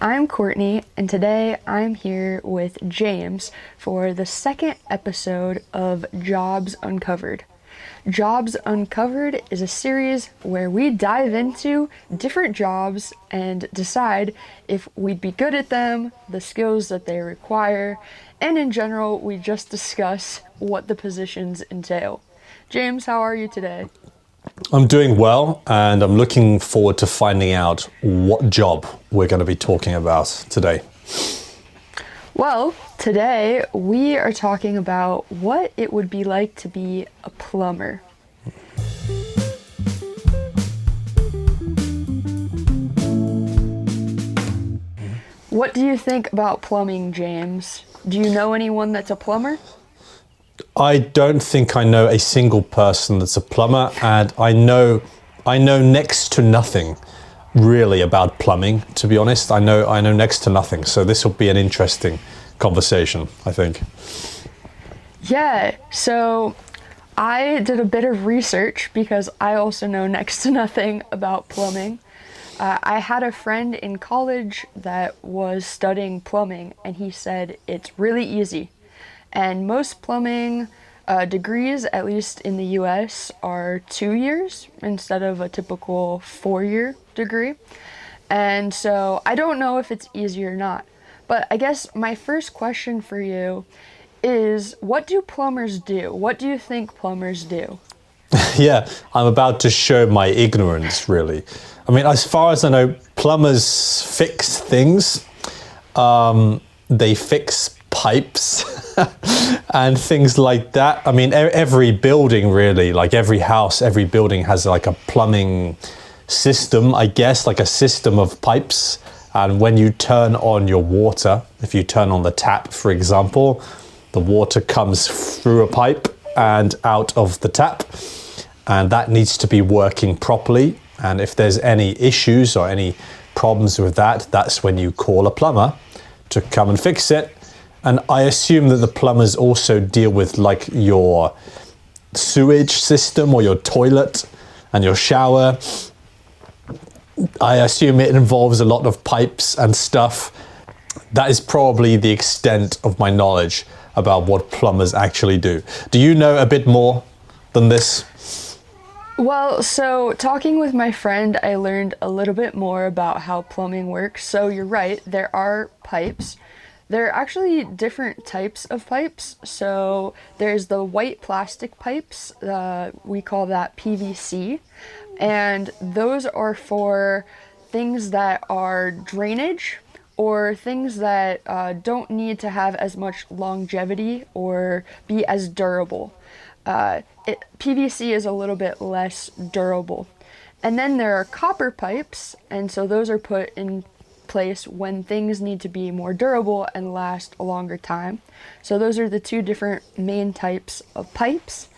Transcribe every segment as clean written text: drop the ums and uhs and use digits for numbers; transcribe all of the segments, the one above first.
I'm Courtney, and today I'm here with James for the second episode of Jobs Uncovered. Jobs Uncovered is a series where we dive into different jobs and decide if we'd be good at them, the skills that they require, and in general, we just discuss what the positions entail. James, how are you today? I'm doing well, and I'm looking forward to finding out what job we're going to be talking about today. Well, today we are talking about what it would be like to be a plumber. What do you think about plumbing, James? Do you know anyone that's a plumber? I don't think I know a single person that's a plumber, and I know next to nothing really about plumbing, to be honest. I know next to nothing, so this will be an interesting conversation, I think. Yeah, so I did a bit of research because I also know next to nothing about plumbing. I had a friend in college that was studying plumbing, and he said it's really easy. And most plumbing degrees, at least in the US, are 2 years instead of a typical 4-year degree. And so I don't know if it's easy or not. But I guess my first question for you is, what do plumbers do? What do you think plumbers do? Yeah, I'm about to show my ignorance, really. I mean, as far as I know, plumbers fix things. They fix pipes and things like that. I mean, every building really, like every house, every building has like a plumbing system, I guess, like a system of pipes. And when you turn on your water, if you turn on the tap, for example, the water comes through a pipe and out of the tap, and that needs to be working properly. And if there's any issues or any problems with that, that's when you call a plumber to come and fix it. And I assume that the plumbers also deal with like your sewage system or your toilet and your shower. I assume it involves a lot of pipes and stuff. That is probably the extent of my knowledge about what plumbers actually do. Do you know a bit more than this? Well, so talking with my friend, I learned a little bit more about how plumbing works. So you're right, there are pipes. There are actually different types of pipes. So there's the white plastic pipes, we call that PVC. And those are for things that are drainage or things that don't need to have as much longevity or be as durable. PVC is a little bit less durable. And then there are copper pipes, and so those are put in place when things need to be more durable and last a longer time. So those are the two different main types of pipes.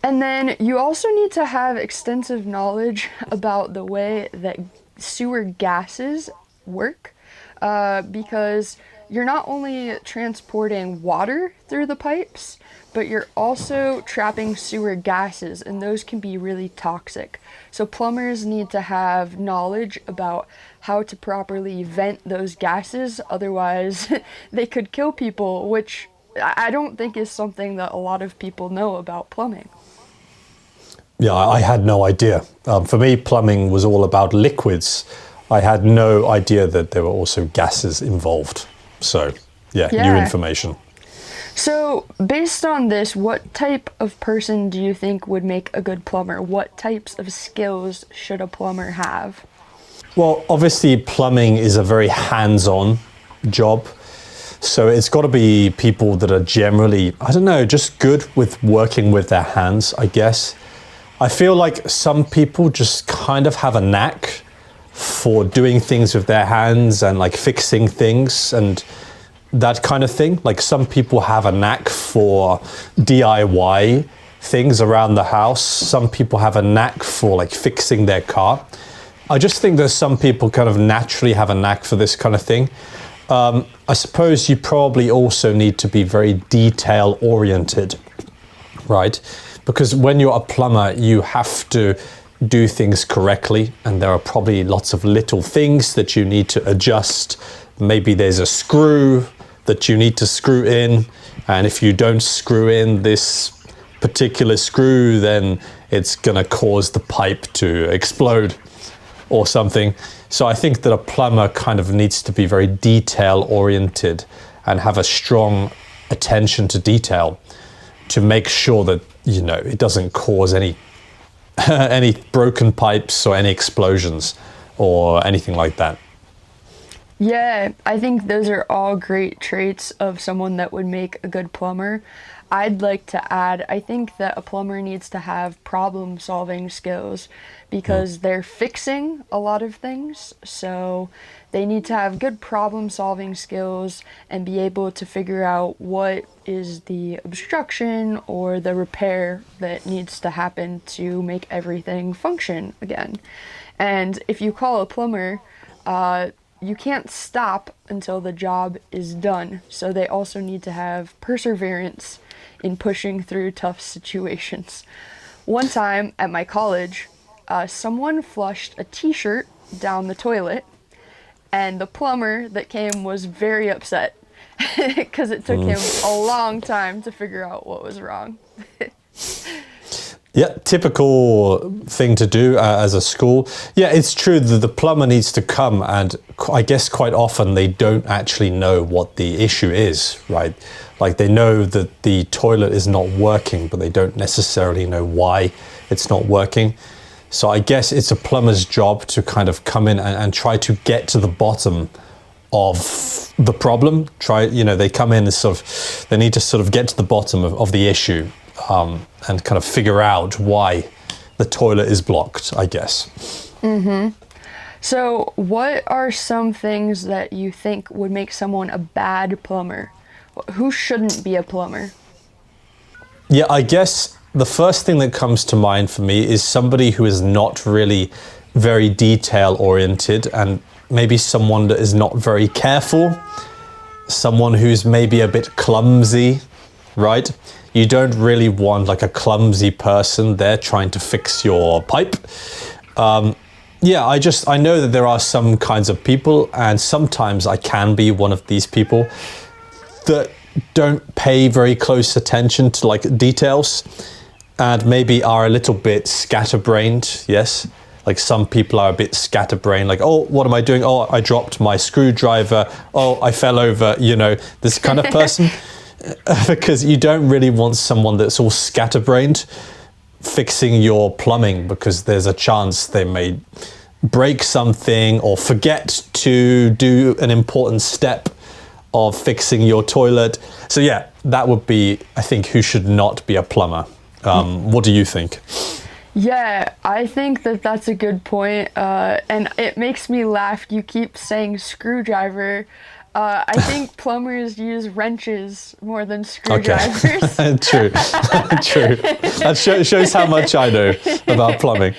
And then you also need to have extensive knowledge about the way that sewer gases work, because you're not only transporting water through the pipes, but you're also trapping sewer gases, and those can be really toxic. So plumbers need to have knowledge about how to properly vent those gases, otherwise they could kill people, which I don't think is something that a lot of people know about plumbing. Yeah, I had no idea. For me, plumbing was all about liquids. I had no idea that there were also gases involved. So, yeah, new information. So, based on this, what type of person do you think would make a good plumber? What types of skills should a plumber have? Well, obviously, plumbing is a very hands-on job. So it's got to be people that are generally, I don't know, just good with working with their hands, I guess. I feel like some people just kind of have a knack for doing things with their hands and like fixing things and that kind of thing. Like some people have a knack for DIY things around the house. Some people have a knack for like fixing their car. I just think there's some people kind of naturally have a knack for this kind of thing. I suppose you probably also need to be very detail oriented, right? Because when you're a plumber, you have to do things correctly, and there are probably lots of little things that you need to adjust. Maybe there's a screw that you need to screw in, and if you don't screw in this particular screw, then it's gonna cause the pipe to explode or something. So I think that a plumber kind of needs to be very detail oriented and have a strong attention to detail to make sure that, you know, it doesn't cause any any broken pipes or any explosions or anything like that. Yeah, I think those are all great traits of someone that would make a good plumber. I'd like to add, I think that a plumber needs to have problem solving skills because they're fixing a lot of things. So they need to have good problem solving skills and be able to figure out what is the obstruction or the repair that needs to happen to make everything function again. And if you call a plumber, you can't stop until the job is done. So they also need to have perseverance in pushing through tough situations. One time at my college, someone flushed a t-shirt down the toilet, and the plumber that came was very upset because it took him a long time to figure out what was wrong. Yeah, typical thing to do as a school. Yeah, it's true that the plumber needs to come, and I guess quite often they don't actually know what the issue is, right? Like they know that the toilet is not working, but they don't necessarily know why it's not working. So I guess it's a plumber's job to kind of come in and try to get to the bottom of the problem. They come in and they need to sort of get to the bottom of the issue. And kind of figure out why the toilet is blocked, I guess. So what are some things that you think would make someone a bad plumber? Who shouldn't be a plumber? Yeah, I guess the first thing that comes to mind for me is somebody who is not really very detail oriented, and maybe someone that is not very careful, someone who's maybe a bit clumsy, right? You don't really want like a clumsy person there trying to fix your pipe. I know that there are some kinds of people, and sometimes I can be one of these people that don't pay very close attention to like details and maybe are a little bit scatterbrained. Yes. Like some people are a bit scatterbrained, like, oh, what am I doing? Oh, I dropped my screwdriver. Oh, I fell over, this kind of person. Because you don't really want someone that's all scatterbrained fixing your plumbing, because there's a chance they may break something or forget to do an important step of fixing your toilet. So yeah, that would be, I think, who should not be a plumber. What do you think? Yeah, I think that that's a good point. And it makes me laugh. You keep saying screwdriver. I think plumbers use wrenches more than screwdrivers. Okay. True. That shows how much I know about plumbing.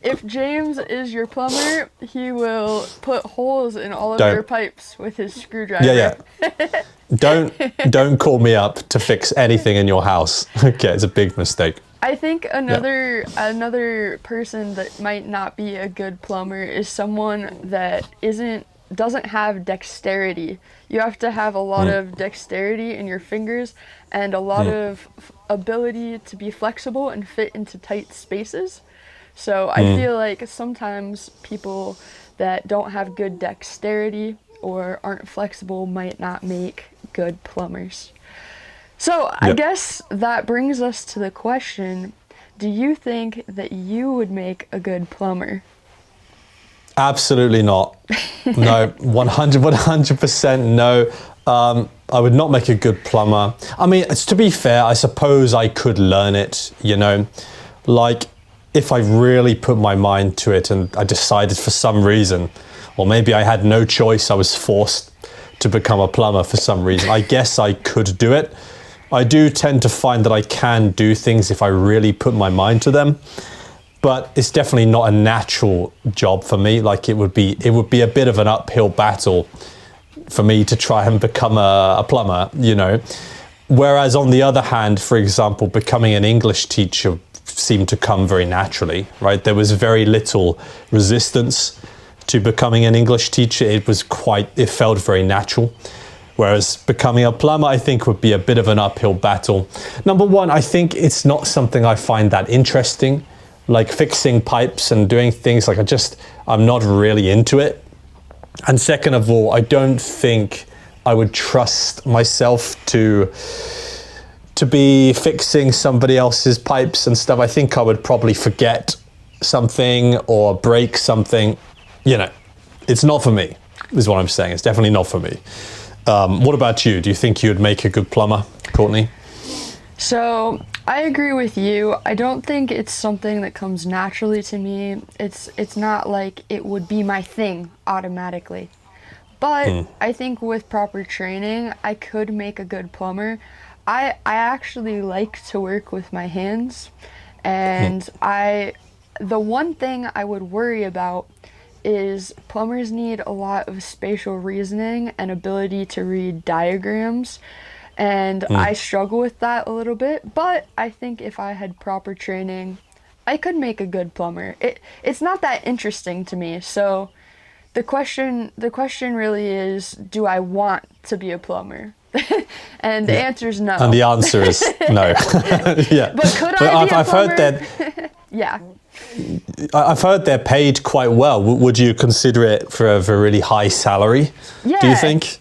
If James is your plumber, he will put holes in all of your pipes with his screwdriver. Yeah. Don't call me up to fix anything in your house. Okay, it's a big mistake. I think another person that might not be a good plumber is someone that doesn't have dexterity. You have to have a lot of dexterity in your fingers and a lot of ability to be flexible and fit into tight spaces. So I feel like sometimes people that don't have good dexterity or aren't flexible might not make good plumbers. So I guess that brings us to the question, do you think that you would make a good plumber? Absolutely not. No, 100% no. I would not make a good plumber. I mean, to be fair, I suppose I could learn it, like if I really put my mind to it and I decided for some reason, or maybe I had no choice, I was forced to become a plumber for some reason, I guess I could do it. I do tend to find that I can do things if I really put my mind to them. But it's definitely not a natural job for me. Like it would be a bit of an uphill battle for me to try and become a plumber, Whereas on the other hand, for example, becoming an English teacher seemed to come very naturally, right? There was very little resistance to becoming an English teacher. It felt very natural. Whereas becoming a plumber, I think, would be a bit of an uphill battle. Number one, I think it's not something I find that interesting, like fixing pipes and doing things like I'm not really into it. And second of all, I don't think I would trust myself to be fixing somebody else's pipes and stuff. I think I would probably forget something or break something. You know, it's not for me, is what I'm saying. It's definitely not for me. What about you? Do you think you'd make a good plumber, Courtney? So I agree with you. I don't think it's something that comes naturally to me. It's not like it would be my thing automatically. But I think with proper training, I could make a good plumber. I actually like to work with my hands, and the one thing I would worry about is plumbers need a lot of spatial reasoning and ability to read diagrams, and I struggle with that a little bit, but I think if I had proper training, I could make a good plumber. It's not that interesting to me, so the question really is, do I want to be a plumber? And the answer is no. And the answer is no. Yeah. But could I be a I've heard plumber? that. Yeah. I've heard they're paid quite well. Would you consider it for a really high salary? Yeah. Do you think?